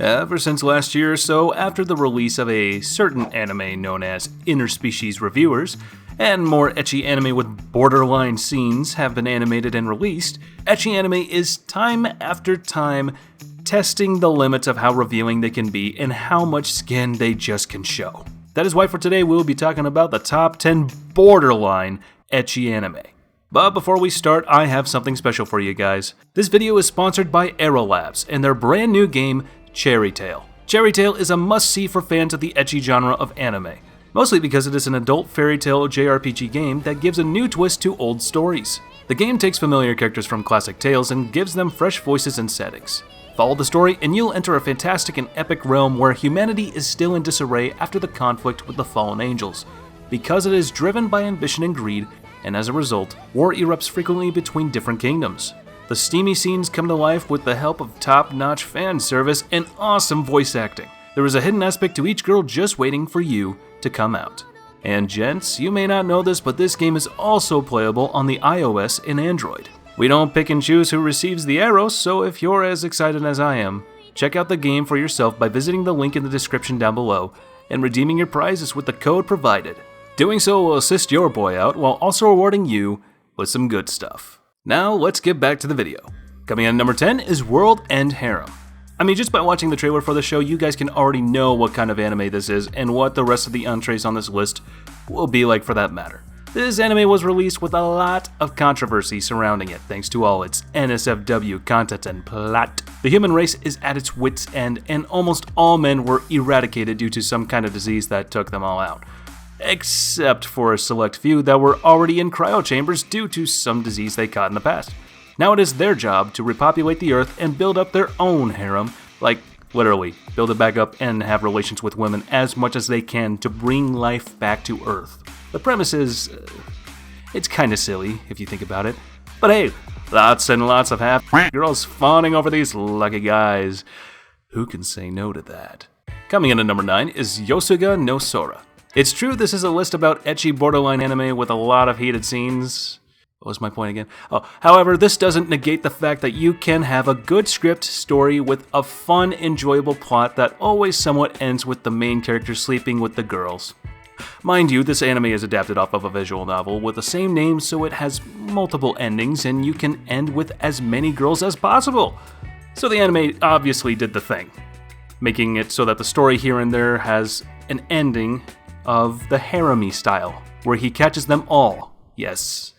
Ever since last year or so, after the release of a certain anime known as Interspecies Reviewers, and more ecchi anime with borderline scenes have been animated and released, ecchi anime is time after time testing the limits of how revealing they can be and how much skin they just can show. That is why for today we'll be talking about the top 10 borderline ecchi anime. But before we start, I have something special for you guys. This video is sponsored by Arrow Labs and their brand new game, Cherry Tail. Cherry Tail is a must-see for fans of the ecchi genre of anime, mostly because it is an adult fairy tale JRPG game that gives a new twist to old stories. The game takes familiar characters from classic tales and gives them fresh voices and settings. Follow the story and you'll enter a fantastic and epic realm where humanity is still in disarray after the conflict with the fallen angels, because it is driven by ambition and greed, and as a result, war erupts frequently between different kingdoms. The steamy scenes come to life with the help of top-notch fan service and awesome voice acting. There is a hidden aspect to each girl just waiting for you to come out. And gents, you may not know this, but this game is also playable on the iOS and Android. We don't pick and choose who receives the arrows, so if you're as excited as I am, check out the game for yourself by visiting the link in the description down below and redeeming your prizes with the code provided. Doing so will assist your boy out while also rewarding you with some good stuff. Now let's get back to the video. Coming in at number 10 is World End Harem. I mean, just by watching the trailer for the show, you guys can already know what kind of anime this is and what the rest of the entrees on this list will be like for that matter. This anime was released with a lot of controversy surrounding it, thanks to all its NSFW content and plot. The human race is at its wit's end, and almost all men were eradicated due to some kind of disease that took them all out, except for a select few that were already in cryo chambers due to some disease they caught in the past. Now it is their job to repopulate the earth and build up their own harem, like literally, build it back up and have relations with women as much as they can to bring life back to earth. The premise is, it's kinda silly if you think about it, but hey, lots and lots of happy girls fawning over these lucky guys. Who can say no to that? Coming in at number 9 is Yosuga No Sora. It's true this is a list about ecchi borderline anime with a lot of heated scenes. What was my point again? However, this doesn't negate the fact that you can have a good script story with a fun, enjoyable plot that always somewhat ends with the main character sleeping with the girls. Mind you, this anime is adapted off of a visual novel with the same name, so it has multiple endings and you can end with as many girls as possible. So the anime obviously did the thing, making it so that the story here and there has an ending of the harem-y style, where he catches them all. Yes,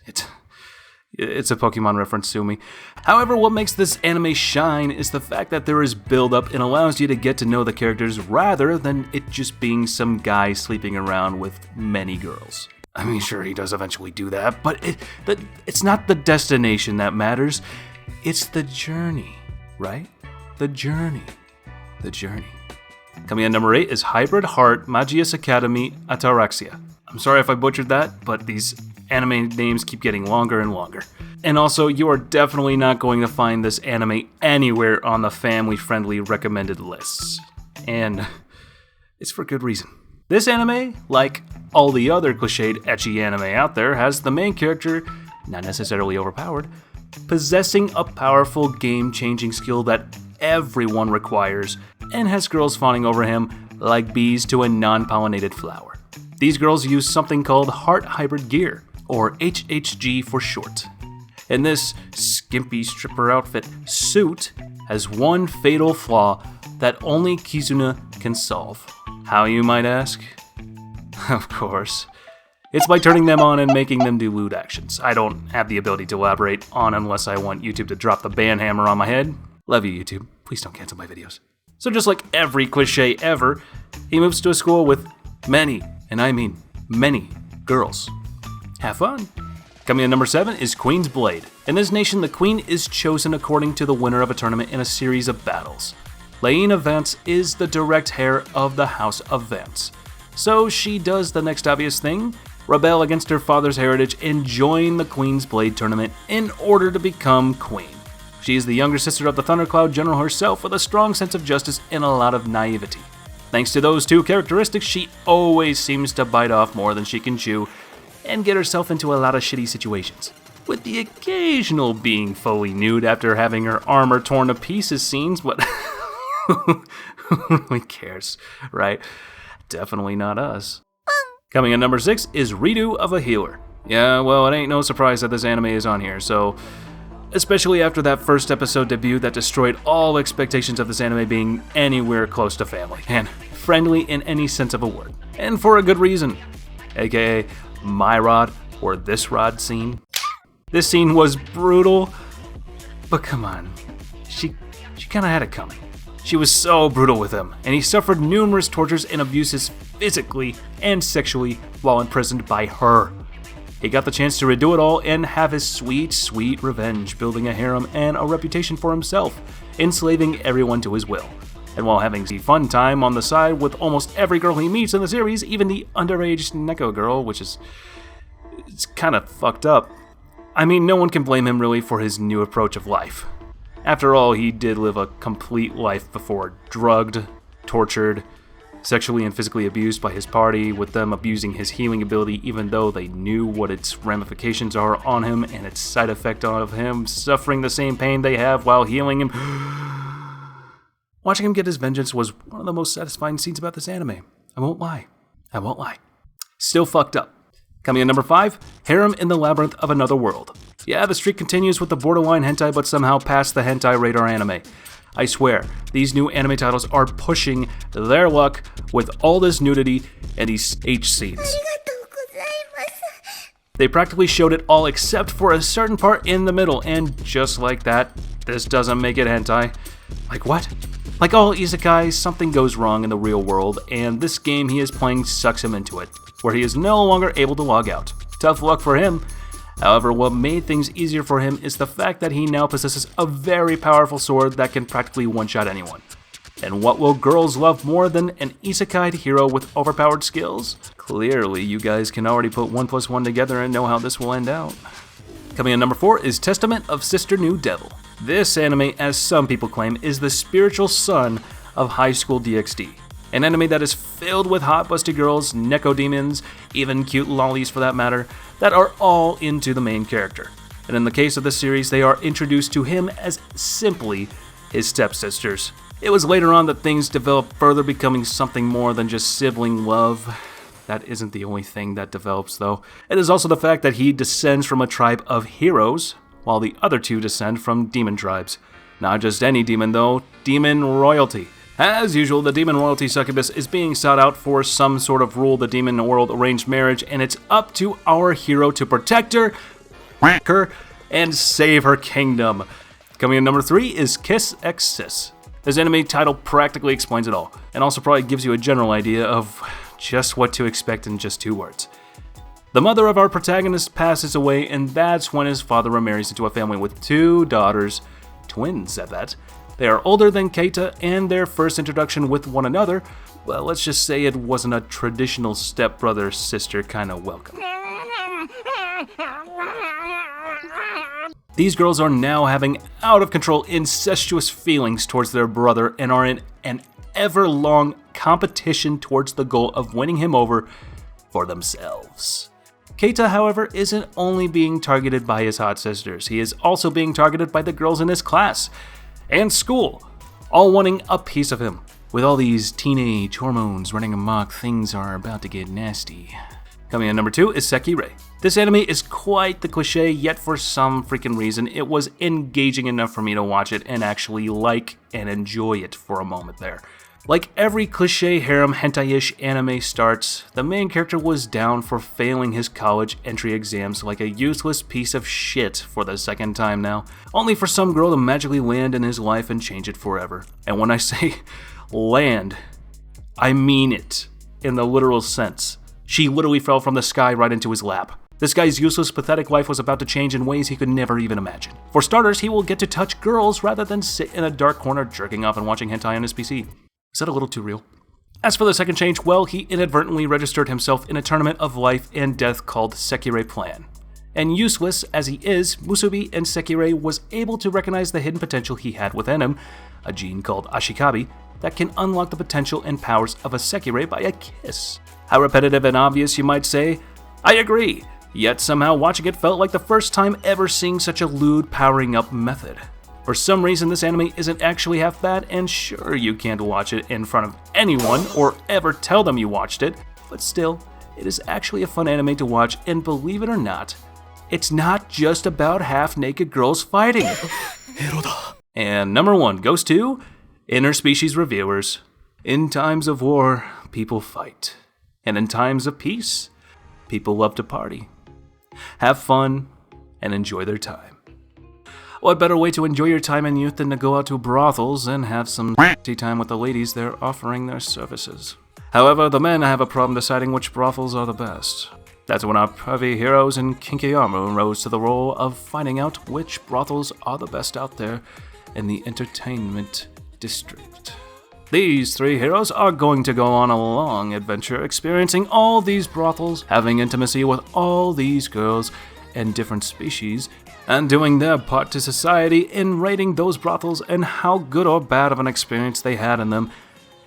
it's a Pokemon reference, sue me. However, what makes this anime shine is the fact that there is build-up and allows you to get to know the characters rather than it just being some guy sleeping around with many girls. I mean, sure, he does eventually do that, but it's not the destination that matters. It's the journey, right? The journey. Coming in at number 8 is Hybrid Heart Magias Academy Ataraxia. I'm sorry if I butchered that, but these anime names keep getting longer and longer. And also, you are definitely not going to find this anime anywhere on the family-friendly recommended lists. And it's for good reason. This anime, like all the other cliched ecchi anime out there, has the main character, not necessarily overpowered, possessing a powerful game-changing skill that everyone requires, and has girls fawning over him like bees to a non-pollinated flower. These girls use something called Heart Hybrid Gear, or HHG for short. And this skimpy stripper outfit suit has one fatal flaw that only Kizuna can solve. How, you might ask? Of course. It's by turning them on and making them do lewd actions. I don't have the ability to elaborate on unless I want YouTube to drop the ban hammer on my head. Love you, YouTube. Please don't cancel my videos. So just like every cliche ever, he moves to a school with many, and I mean many, girls. Have fun. Coming in at number 7 is Queen's Blade. In this nation, the queen is chosen according to the winner of a tournament in a series of battles. Laena Vance is the direct heir of the House of Vance. So she does the next obvious thing, rebel against her father's heritage and join the Queen's Blade tournament in order to become queen. She is the younger sister of the Thundercloud General herself with a strong sense of justice and a lot of naivety. Thanks to those two characteristics, she always seems to bite off more than she can chew and get herself into a lot of shitty situations, with the occasional being fully nude after having her armor torn to pieces scenes, but Who really cares, right? Definitely not us. Coming in number 6 is Redo of a Healer. Yeah, well, it ain't no surprise that this anime is on here, so... especially after that first episode debut that destroyed all expectations of this anime being anywhere close to family, and friendly in any sense of a word. And for a good reason. AKA, my rod, or this rod scene. This scene was brutal, but come on, she kinda had it coming. She was so brutal with him, and he suffered numerous tortures and abuses physically and sexually while imprisoned by her. He got the chance to redo it all and have his sweet, sweet revenge, building a harem and a reputation for himself, enslaving everyone to his will. And while having a fun time on the side with almost every girl he meets in the series, even the underage Neko girl, which is... it's kind of fucked up. I mean, no one can blame him really for his new approach of life. After all, he did live a complete life before, drugged, tortured, sexually and physically abused by his party, with them abusing his healing ability even though they knew what its ramifications are on him and its side effect of him suffering the same pain they have while healing him. Watching him get his vengeance was one of the most satisfying scenes about this anime. I won't lie. Still fucked up. Coming in number 5, Harem in the Labyrinth of Another World. Yeah, the streak continues with the borderline hentai, but somehow past the hentai radar anime. I swear, these new anime titles are pushing their luck with all this nudity and these H scenes. They practically showed it all except for a certain part in the middle, and just like that, this doesn't make it hentai. Like what? Like all isekais, something goes wrong in the real world, and this game he is playing sucks him into it, where he is no longer able to log out. Tough luck for him. However, what made things easier for him is the fact that he now possesses a very powerful sword that can practically one-shot anyone. And what will girls love more than an isekai hero with overpowered skills? Clearly, you guys can already put 1 plus 1 together and know how this will end out. Coming in number 4 is Testament of Sister New Devil. This anime, as some people claim, is the spiritual son of High School DxD. An anime that is filled with hot busty girls, neko demons, even cute lollies for that matter, that are all into the main character. And in the case of this series, they are introduced to him as simply his stepsisters. It was later on that things developed further, becoming something more than just sibling love. That isn't the only thing that develops though. It is also the fact that he descends from a tribe of heroes, while the other two descend from demon tribes. Not just any demon though, demon royalty. As usual, the demon royalty succubus is being sought out for some sort of rule the demon world arranged marriage, and it's up to our hero to protect her, and save her kingdom. Coming in number 3 is Kiss X Sis. This anime title practically explains it all, and also probably gives you a general idea of just what to expect in just 2 words. The mother of our protagonist passes away, and that's when his father remarries into a family with 2 daughters, twins at that. They are older than Keita, and their first introduction with one another, well, let's just say it wasn't a traditional stepbrother-sister kind of welcome. These girls are now having out-of-control incestuous feelings towards their brother and are in an ever-long competition towards the goal of winning him over for themselves. Keita, however, isn't only being targeted by his hot sisters, he is also being targeted by the girls in his class and school, all wanting a piece of him. With all these teenage hormones running amok, things are about to get nasty. Coming in number 2 is Sekirei. This anime is quite the cliche, yet for some freaking reason, it was engaging enough for me to watch it and actually like and enjoy it for a moment there. Like every cliche harem hentai-ish anime starts, the main character was down for failing his college entry exams like a useless piece of shit for the second time now, only for some girl to magically land in his life and change it forever. And when I say land, I mean it in the literal sense. She literally fell from the sky right into his lap. This guy's useless, pathetic life was about to change in ways he could never even imagine. For starters, he will get to touch girls rather than sit in a dark corner jerking off and watching hentai on his PC. Is that a little too real? As for the second change, well, he inadvertently registered himself in a tournament of life and death called Sekirei Plan. And useless as he is, Musubi and Sekirei was able to recognize the hidden potential he had within him, a gene called Ashikabi, that can unlock the potential and powers of a Sekirei by a kiss. How repetitive and obvious, you might say? I agree, yet somehow watching it felt like the first time ever seeing such a lewd powering up method. For some reason, this anime isn't actually half bad, and sure, you can't watch it in front of anyone or ever tell them you watched it, but still, it is actually a fun anime to watch, and believe it or not, it's not just about half-naked girls fighting. And number 1 goes to Interspecies Reviewers. In times of war, people fight. And in times of peace, people love to party, have fun, and enjoy their time. What better way to enjoy your time in youth than to go out to brothels and have some tea time with the ladies there offering their services? However, the men have a problem deciding which brothels are the best. That's when our pervy heroes in kinky armor rose to the role of finding out which brothels are the best out there in the entertainment district. These 3 heroes are going to go on a long adventure experiencing all these brothels, having intimacy with all these girls and different species, and doing their part to society in rating those brothels and how good or bad of an experience they had in them,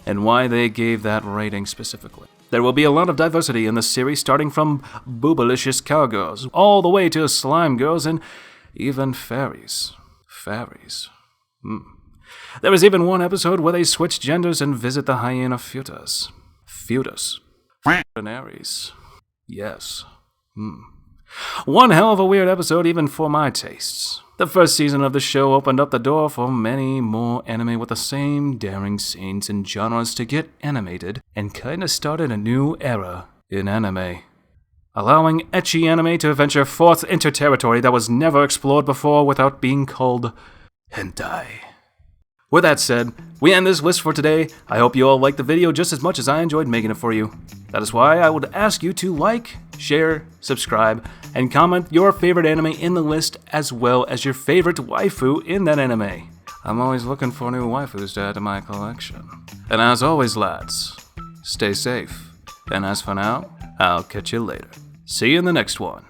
and why they gave that rating specifically. There will be a lot of diversity in this series, starting from boobalicious cowgirls, all the way to slime girls and even fairies. There was even one episode where they switch genders and visit the hyena Futus. Aries. Yes. One hell of a weird episode even for my tastes. The first season of the show opened up the door for many more anime with the same daring scenes and genres to get animated, and kinda started a new era in anime, allowing ecchi anime to venture forth into territory that was never explored before without being called hentai. With that said, we end this list for today. I hope you all liked the video just as much as I enjoyed making it for you. That is why I would ask you to like, share, subscribe, and comment your favorite anime in the list as well as your favorite waifu in that anime. I'm always looking for new waifus to add to my collection. And as always, lads, stay safe. And as for now, I'll catch you later. See you in the next one.